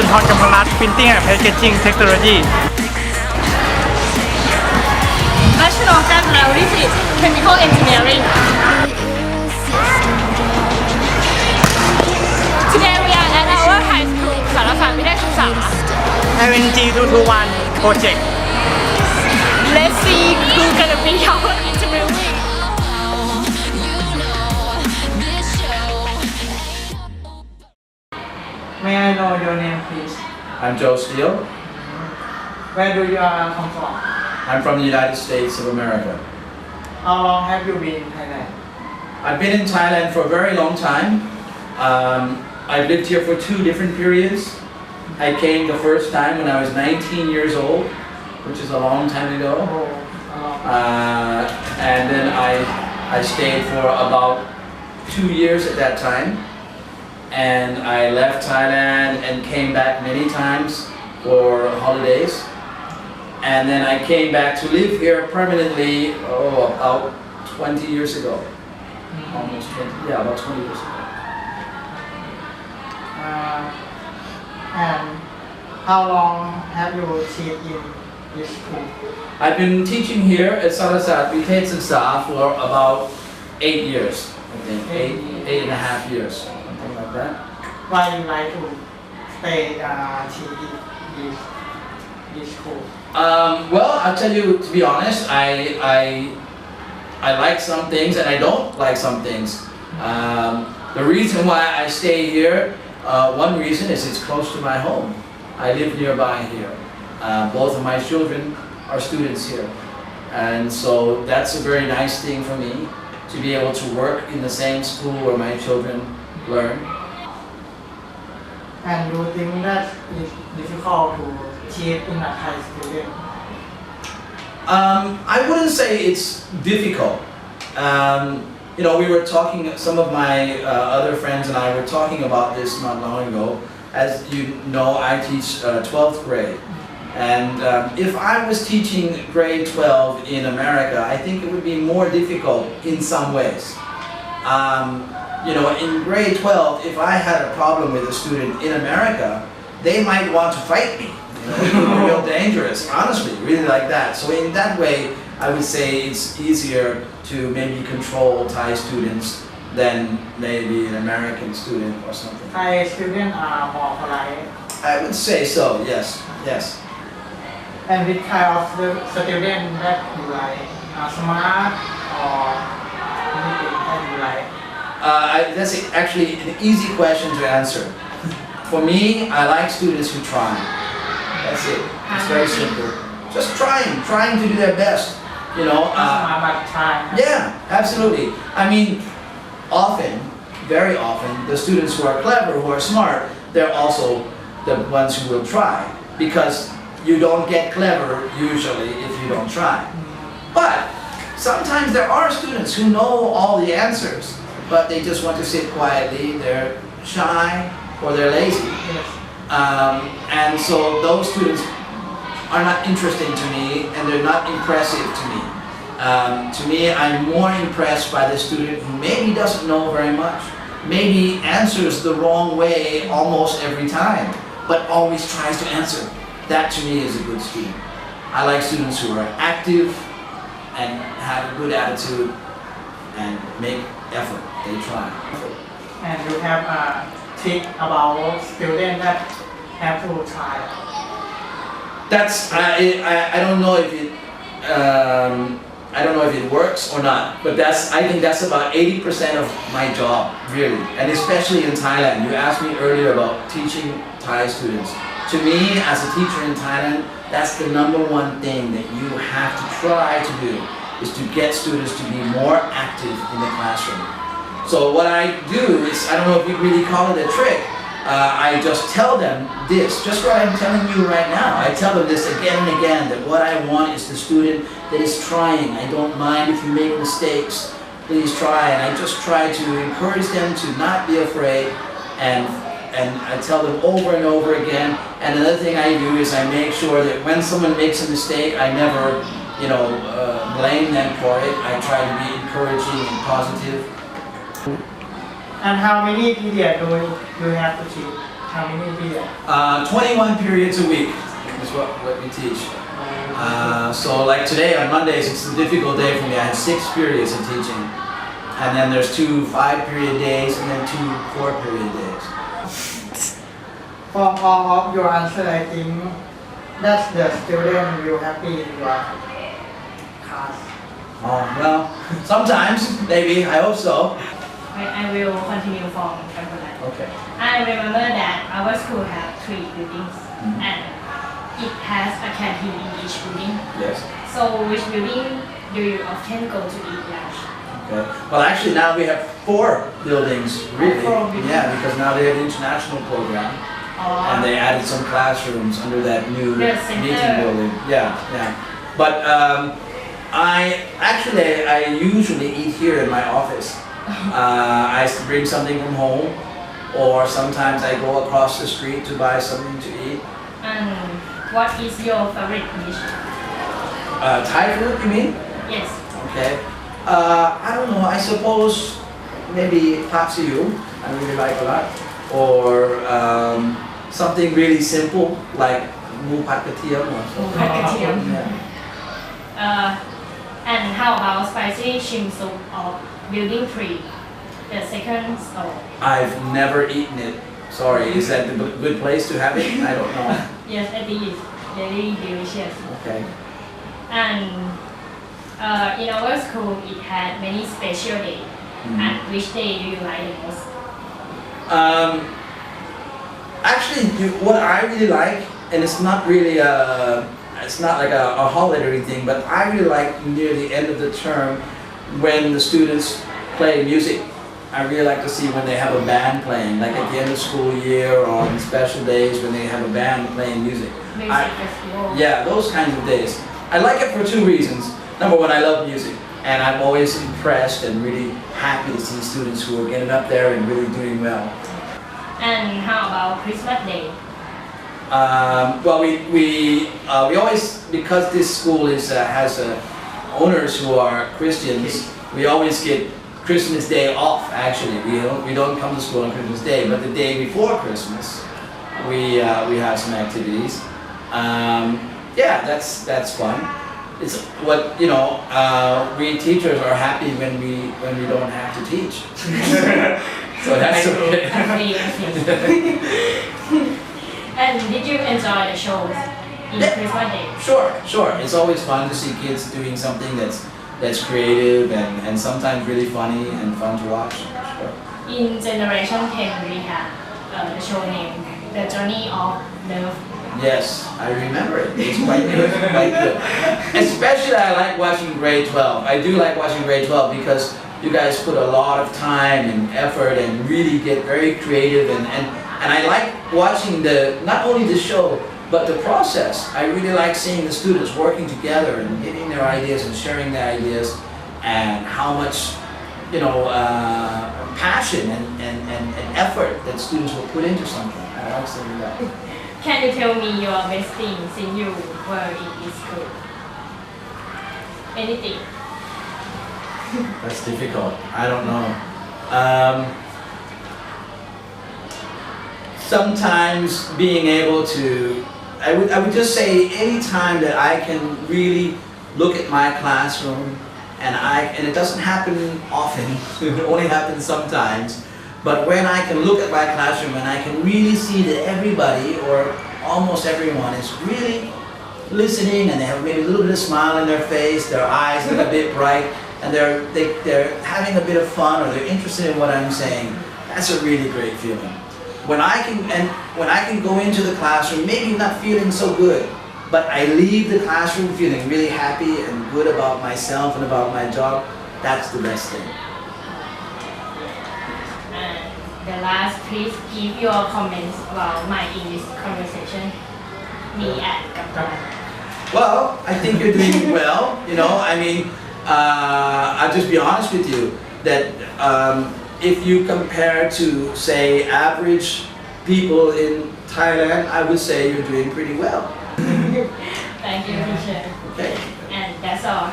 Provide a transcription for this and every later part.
สุนทรกำมลรัตน์ Printing and Packaging Technology National Laboratory Chemical Engineering. Today we are at our high school สารศาสตร์วิทยาศึกษา LNG 221 Project Let's see who's gonna be our interviewee. May I know your name please? I'm Joe Steele. Where do you come from? I'm from the United States of America. How long have you been in Thailand? I've been in Thailand for a very long time. I've lived here for 2 different periods. I came the first time when I was 19 years old, which is a long time ago. And then I stayed for about 2 years at that time. And I left Thailand and came back many times for holidays. And then I came back to live here permanently, about 20 years ago. Almost 20, yeah, about 20 years ago. And how long have you taught in this school? I've been teaching here at Sarasat Vitet Siksa for about 8 years, I think, 8.5 years, something like that. Why you like to stay teach in this school? Well, I'll tell you, to be honest, I like some things and I don't like some things. The reason why I stay here, one reason is it's close to my home. I live nearby here. Both of my children are students here. And so that's a very nice thing for me, to be able to work in the same school where my children learn. And you think that it's difficult to teach in a Thai student? I wouldn't say it's difficult. You know, we were talking, some of my other friends and I were talking about this not long ago. As you know, I teach 12th grade. And if I was teaching grade 12 in America, I think it would be more difficult in some ways. You know, in grade 12, if I had a problem with a student in America, they might want to fight me. You know, it would be real dangerous, honestly, really like that. So in that way, I would say it's easier to maybe control Thai students than maybe an American student or something. Thai students are more polite. I would say so, yes, yes. And which kind of the student that you like? Smart or anything that you like? That's actually an easy question to answer. For me, I like students who try. That's it. It's very simple. Just trying to do their best. You know. Smart but try. Yeah, absolutely. I mean, often, very often, the students who are clever, who are smart, they're also the ones who will try. Because you don't get clever usually if you don't try. But sometimes there are students who know all the answers, but they just want to sit quietly, they're shy, or they're lazy. Yes. And so those students are not interesting to me and they're not impressive to me. To me, I'm more impressed by the student who maybe doesn't know very much, maybe answers the wrong way almost every time, but always tries to answer. That to me is a good student. I like students who are active and have a good attitude and make effort. They try. And you have a trick about students that have to try. That's I don't know if it I don't know if it works or not, but I think that's about 80% of my job, really, and especially in Thailand. You asked me earlier about teaching Thai students. To me, as a teacher in Thailand, that's the #1 thing that you have to try to do, is to get students to be more active in the classroom. So what I do is, I don't know if you really call it a trick, I just tell them this, just what I'm telling you right now. I tell them this again and again, that what I want is the student that is trying. I don't mind if you make mistakes, please try. And I just try to encourage them to not be afraid, and I tell them over and over again. And another thing I do is I make sure that when someone makes a mistake, I never, you know, blame them for it. I try to be encouraging and positive. And how many periods do you have to teach? How many periods? 21 periods a week is what we teach. So like today on Mondays, it's a difficult day for me. I had 6 periods of teaching. And then there's 2 5-period days and then 2 4-period days. For all of your answer, I think that's the student will happy in your class. Oh, well, sometimes, maybe, I hope so. I will continue from Cambodia. Okay. I remember that our school have 3 buildings and it has a canteen in each building. Yes. So which building do you often go to eat lunch? Okay. Well, actually now we have 4 buildings, really. 4 buildings. Yeah, because now they have an international program. And they added some classrooms under that new The center. meeting building. Yeah, yeah. But I usually eat here in my office. I bring something from home, or sometimes I go across the street to buy something to eat. And what is your favorite dish? Thai food, you mean? Yes. Okay. I don't know. I suppose maybe pak siu. I really like a lot, or something really simple like mu pat katiem or something. Pat katiem. Yeah. And how about spicy shrimp soup of building 3, the second store? I've never eaten it. Sorry, is that the good place to have it? I don't know. Yes, I think it's very delicious. Okay. And in our school, it had many special days. And which day do you like the most? Actually, what I really like, and it's not really it's not like a holiday thing, but I really like near the end of the term when the students play music. I really like to see when they have a band playing, like at the end of school year or on special days when they have a band playing music. Music festival. Yeah, those kinds of days. I like it for 2 reasons. Number one, I love music, and I'm always impressed and really happy to see students who are getting up there and really doing well. And how about Christmas Day? Well, we always, because this school has owners who are Christians, we always get Christmas Day off. Actually, we don't come to school on Christmas Day, but the day before Christmas, we have some activities. Yeah, that's fun. It's what we teachers are happy when we don't have to teach. So that's okay. And did you enjoy the shows in Christmas Day? Sure. It's always fun to see kids doing something that's creative and sometimes really funny and fun to watch. Sure. In Generation 10, we have the show named The Journey of Love. Yes, I remember it. It's quite good, quite good. Especially I like watching grade 12. I do like watching grade 12 because you guys put a lot of time and effort and really get very creative and I like watching not only the show but the process. I really like seeing the students working together and getting their ideas and sharing their ideas and how much passion and effort that students will put into something. I like seeing that. Can you tell me your best thing since you were in this school? Anything? That's difficult. I don't know. Sometimes being able to, I would just say any time that I can really look at my classroom and it doesn't happen often, it only happens sometimes, but when I can look at my classroom and I can really see that everybody or almost everyone is really listening and they have maybe a little bit of smile on their face, their eyes look a bit bright, and they're having a bit of fun or they're interested in what I'm saying, that's a really great feeling. When I can go into the classroom, maybe not feeling so good, but I leave the classroom feeling really happy and good about myself and about my job, that's the best thing. And the last, please give your comments about my English conversation. Me and Kaplan. Well, I think you're doing well. I'll just be honest with you that if you compare to, say, average people in Thailand, I would say you're doing pretty well. Thank you, teacher. Okay. And that's all.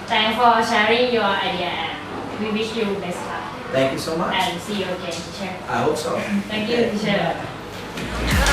Thanks for sharing your idea and we wish you best luck. Thank you so much. And see you again, teacher. I hope so. Thank you, teacher. How